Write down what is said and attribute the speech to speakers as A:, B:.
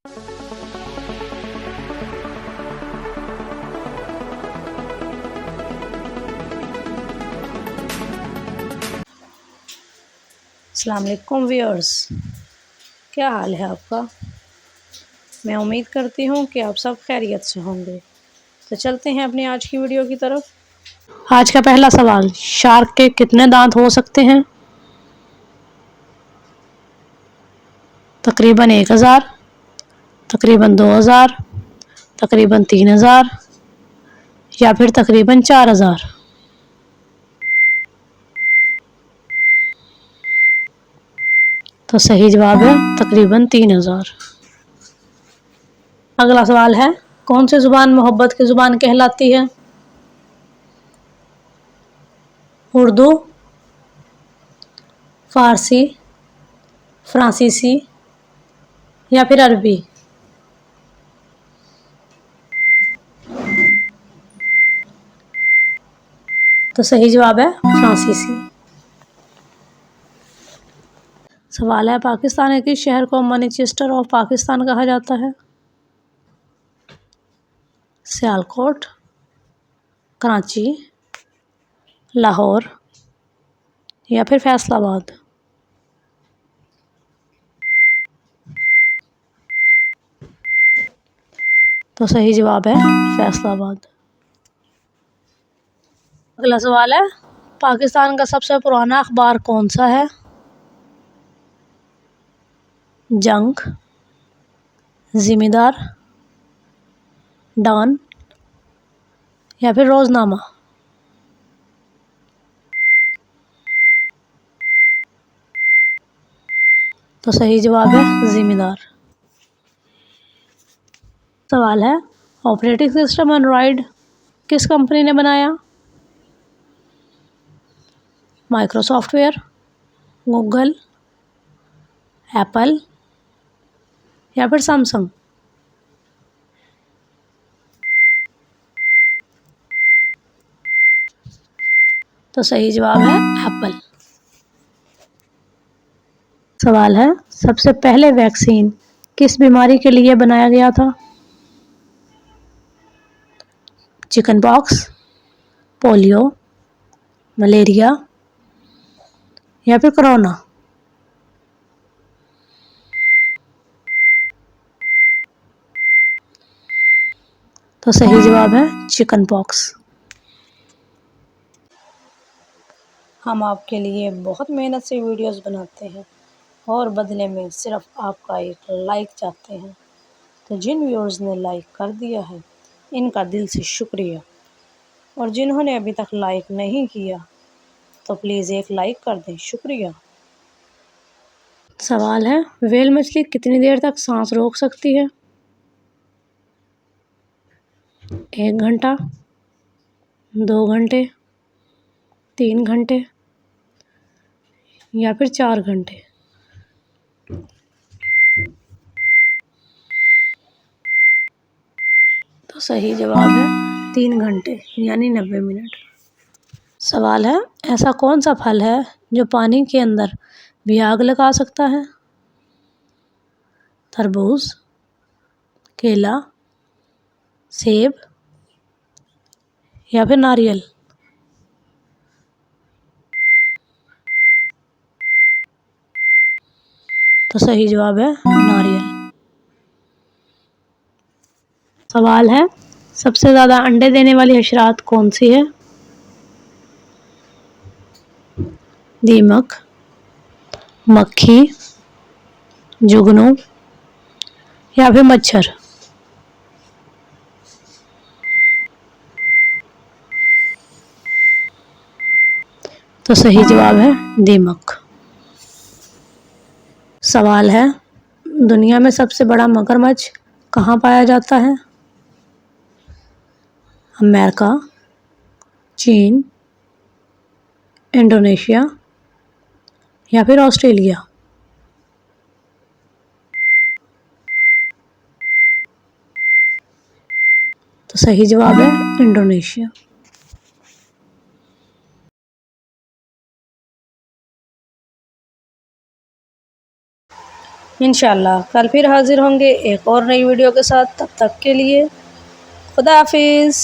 A: अस्सलाम वालेकुम व्यूअर्स, क्या हाल है आपका। मैं उम्मीद करती हूँ कि आप सब खैरियत से होंगे। तो चलते हैं अपनी आज की वीडियो की तरफ। आज का पहला सवाल, शार्क के कितने दांत हो सकते हैं। तकरीबन 1000, तकरीबन 2000, तकरीबन 3000 या फिर तकरीबन 4000। तो सही जवाब है तकरीबन 3000। अगला सवाल है, कौन सी जुबान मोहब्बत की जुबान कहलाती है। उर्दू, फारसी, फ्रांसीसी या फिर अरबी। तो सही जवाब है फ्रांसीसी। सवाल है, पाकिस्तान के किस शहर को मैनचेस्टर ऑफ पाकिस्तान कहा जाता है। सियालकोट, कराची, लाहौर या फिर फैसलाबाद। तो सही जवाब है फैसलाबाद। अगला सवाल है, पाकिस्तान का सबसे पुराना अखबार कौन सा है। जंग, जिम्मेदार, डॉन या फिर रोजनामा। तो सही जवाब है जिम्मेदार। सवाल है, ऑपरेटिंग सिस्टम एंड्रॉयड किस कंपनी ने बनाया। माइक्रोसॉफ्टवेयर, गूगल, एप्पल या फिर सैमसंग। तो सही जवाब है एप्पल। सवाल है, सबसे पहले वैक्सीन किस बीमारी के लिए बनाया गया था। चिकन पॉक्स, पोलियो, मलेरिया या फिर कोरोना। तो सही जवाब है चिकन पॉक्स। हम आपके लिए बहुत मेहनत से वीडियोस बनाते हैं और बदले में सिर्फ आपका एक लाइक चाहते हैं। तो जिन व्यूअर्स ने लाइक कर दिया है, इनका दिल से शुक्रिया। और जिन्होंने अभी तक लाइक नहीं किया, तो प्लीज़ एक लाइक कर दें, शुक्रिया। सवाल है, व्हेल मछली कितनी देर तक सांस रोक सकती है। 1 घंटा, 2 घंटे, 3 घंटे या फिर 4 घंटे। तो सही जवाब है 3 घंटे यानी 90 मिनट। सवाल है, ऐसा कौन सा फल है जो पानी के अंदर भी आग लगा सकता है। तरबूज, केला, सेब या फिर नारियल। तो सही जवाब है नारियल। सवाल है, सबसे ज़्यादा अंडे देने वाली हशरात कौन सी है। दीमक, मक्खी, जुगनू या फिर मच्छर। तो सही जवाब है दीमक। सवाल है, दुनिया में सबसे बड़ा मगरमच्छ कहाँ पाया जाता है। अमेरिका, चीन, इंडोनेशिया या फिर ऑस्ट्रेलिया। तो सही जवाब है इंडोनेशिया। इंशाल्लाह कल फिर हाज़िर होंगे एक और नई वीडियो के साथ। तब तक के लिए खुदा हाफिज़।